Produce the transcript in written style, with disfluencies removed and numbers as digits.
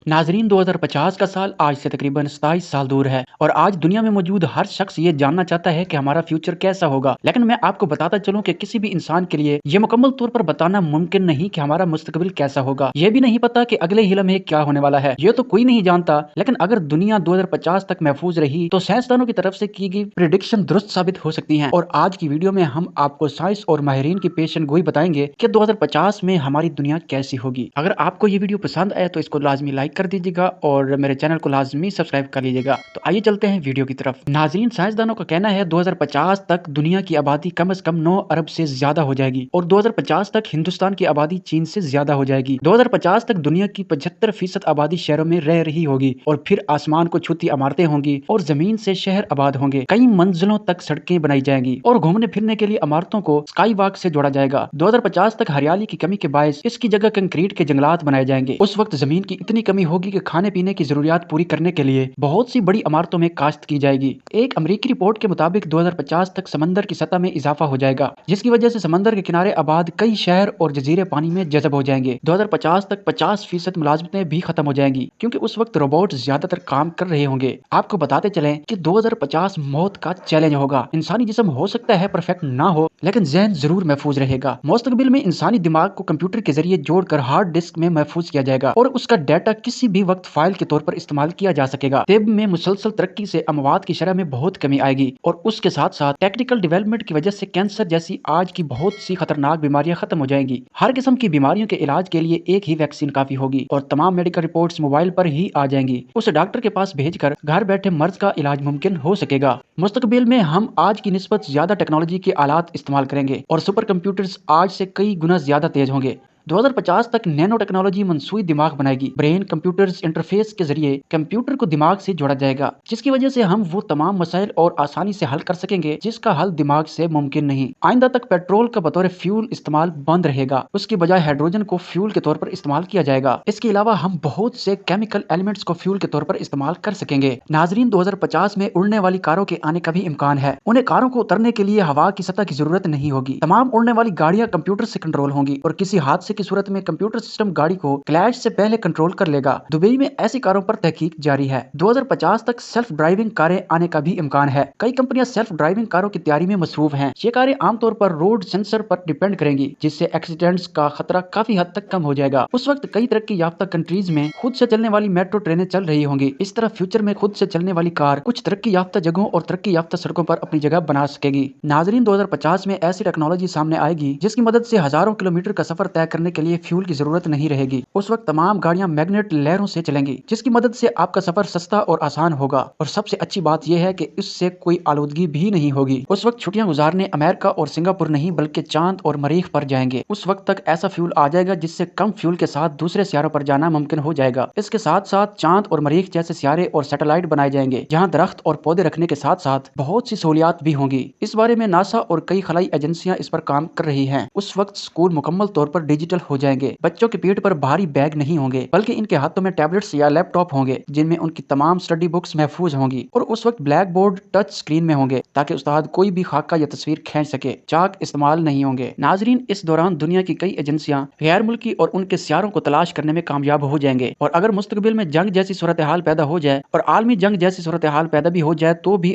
नाजरीन 2050 का साल आज से तकरीबन 27 साल दूर है और आज दुनिया में मौजूद हर शख्स ये जानना चाहता है कि हमारा फ्यूचर कैसा होगा। लेकिन मैं आपको बताता चलूं कि किसी भी इंसान के लिए ये मुकम्मल तौर पर बताना मुमकिन नहीं कि हमारा मुस्तकबिल कैसा होगा। ये भी नहीं पता कि अगले ही लम्हे क्या होने वाला है, ये तो कोई नहीं जानता। लेकिन अगर दुनिया 2050 तक महफूज रही तो साइंसदानों की तरफ से की गई प्रिडिक्शन दुरुस्त साबित हो सकती है। और आज की वीडियो में हम आपको साइंस और माहिरीन की पेशन गोई बताएंगे कि 2050 में हमारी दुनिया कैसी होगी। अगर आपको ये वीडियो पसंद आए तो इसको लाजमी लाइक कर दीजिएगा और मेरे चैनल को लाजमी सब्सक्राइब कर लीजिएगा। तो आइए चलते हैं वीडियो की तरफ। नाज़रीन, साइंसदानों का कहना है 2050 तक दुनिया की आबादी कम से कम 9 अरब से ज्यादा हो जाएगी और 2050 तक हिंदुस्तान की आबादी चीन से ज्यादा हो जाएगी। 2050 तक दुनिया की 75% आबादी शहरों में रह रही होगी और फिर आसमान को छूती इमारतें होंगी और जमीन से शहर आबाद होंगे। कई मंजिलों तक सड़कें बनाई जाएंगी और घूमने फिरने के लिए इमारतों को स्काई वॉक से जोड़ा जाएगा। 2050 तक हरियाली की कमी के बायस इसकी जगह कंक्रीट के जंगलात बनाए जाएंगे। उस वक्त जमीन की इतनी कमी होगी कि खाने पीने की जरूरियात पूरी करने के लिए बहुत सी बड़ी इमारतों में काश्त की जाएगी। एक अमेरिकी रिपोर्ट के मुताबिक 2050 तक समंदर की सतह में इजाफा हो जाएगा, जिसकी वजह से समंदर के किनारे आबाद कई शहर और जजीरे पानी में जज़ब हो जाएंगे। 2050 तक 50% मुलाजमतें भी खत्म हो जाएंगी क्योंकि उस वक्त रोबोट ज्यादातर काम कर रहे होंगे। आपको बताते चलें कि 2050 मौत का चैलेंज होगा। इंसानी जिस्म हो सकता है परफेक्ट ना हो, लेकिन जहन जरूर महफूज रहेगा। मुस्तकबिल में इंसानी दिमाग को कंप्यूटर के जरिए जोड़कर हार्ड डिस्क में महफूज किया जाएगा और उसका डाटा किसी भी वक्त फाइल के तौर पर इस्तेमाल किया जा सकेगा। तिब में मुसलसल तरक्की से अमवात की शरह में बहुत कमी आएगी और उसके साथ साथ टेक्निकल डेवलपमेंट की वजह से कैंसर जैसी आज की बहुत सी खतरनाक बीमारियां खत्म हो जाएंगी। हर किस्म की बीमारियों के इलाज के लिए एक ही वैक्सीन काफी होगी और तमाम मेडिकल रिपोर्ट्स मोबाइल पर ही आ जाएंगी। उसे डॉक्टर के पास भेजकर घर बैठे मर्ज का इलाज मुमकिन हो सकेगा। मुस्तकबिल में हम आज की निस्बत ज्यादा टेक्नोलॉजी के आलात इस्तेमाल करेंगे और सुपर कंप्यूटर्स आज से कई गुना ज्यादा तेज होंगे। 2050 तक नैनो टेक्नोलॉजी मनसूई दिमाग बनाएगी। ब्रेन कंप्यूटर्स इंटरफेस के जरिए कंप्यूटर को दिमाग से जोड़ा जाएगा, जिसकी वजह से हम वो तमाम मसाइल और आसानी से हल कर सकेंगे जिसका हल दिमाग से मुमकिन नहीं। आइंदा तक पेट्रोल का बतौर फ्यूल इस्तेमाल बंद रहेगा, उसके बजाय हाइड्रोजन को फ्यूल के तौर पर इस्तेमाल किया जाएगा। इसके अलावा हम बहुत से केमिकल एलिमेंट्स को फ्यूल के तौर पर इस्तेमाल कर सकेंगे। नाजरीन, 2050 में उड़ने वाली कारों के आने का भी इम्कान है। उन्हें कारों को उतरने के लिए हवा की सतह की जरूरत नहीं होगी। तमाम उड़ने वाली गाड़ियां कंप्यूटर से कंट्रोल होंगी और किसी हादसे की सूरत में कंप्यूटर सिस्टम गाड़ी को क्लैश से पहले कंट्रोल कर लेगा। दुबई में ऐसी कारों पर तहकीक जारी है। 2050 तक सेल्फ ड्राइविंग कारें आने का भी इम्कान है। कई कंपनियां सेल्फ ड्राइविंग कारों की तैयारी में मसरूफ हैं। ये कारें आमतौर पर रोड सेंसर पर डिपेंड करेंगी, जिससे एक्सीडेंट्स का खतरा काफी हद तक कम हो जाएगा। उस वक्त कई तरक्की याफ्ता कंट्रीज में खुद से चलने वाली मेट्रो ट्रेनें चल रही होंगी। इस तरह फ्यूचर में खुद से चलने वाली कार कुछ तरक्की याफ्ता जगहों और तरक्की याफ्ता सड़कों पर अपनी जगह बना सकेगी। नाजरीन, 2050 में ऐसी टेक्नोलॉजी सामने आएगी जिसकी मदद से हजारों किलोमीटर का सफर तय करने के लिए फ्यूल की जरूरत नहीं रहेगी। उस वक्त तमाम गाड़ियां मैग्नेट लहरों से चलेंगी, जिसकी मदद से आपका सफर सस्ता और आसान होगा। और सबसे अच्छी बात यह है कि इससे कोई आलूदगी भी नहीं होगी। उस वक्त छुट्टियां गुजारने अमेरिका और सिंगापुर नहीं बल्कि चांद और मरीख पर जाएंगे। उस वक्त तक ऐसा फ्यूल आ जाएगा जिससे कम फ्यूल के साथ दूसरे सियारों पर जाना मुमकिन हो जाएगा। इसके साथ साथ चांद और मरीख जैसे सियारे और सैटेलाइट बनाए जाएंगे जहाँ दरख्त और पौधे रखने के साथ साथ बहुत सी सहूलियात भी होंगी। इस बारे में नासा और कई खलाई एजेंसियां इस पर काम कर रही हैं। उस वक्त स्कूल मुकम्मल तौर पर डिजिटल हो जाएंगे। बच्चों के पीठ पर भारी बैग नहीं होंगे बल्कि इनके हाथों में टैबलेट्स या लैपटॉप होंगे जिनमें उनकी तमाम स्टडी बुक्स महफूज होंगी और उस वक्त ब्लैक बोर्ड टच स्क्रीन में होंगे ताकि उस्ताद कोई भी खाका या तस्वीर खींच सके। चाक इस्तेमाल नहीं होंगे। नाजरीन, इस दौरान दुनिया की कई एजेंसियां गैर मुल्की और उनके सियारों को तलाश करने में कामयाब हो जाएंगे और अगर मुस्तकबिल में जंग जैसी सूरत हाल पैदा हो जाए और आलमी जंग जैसी सूरत हाल पैदा भी हो जाए तो भी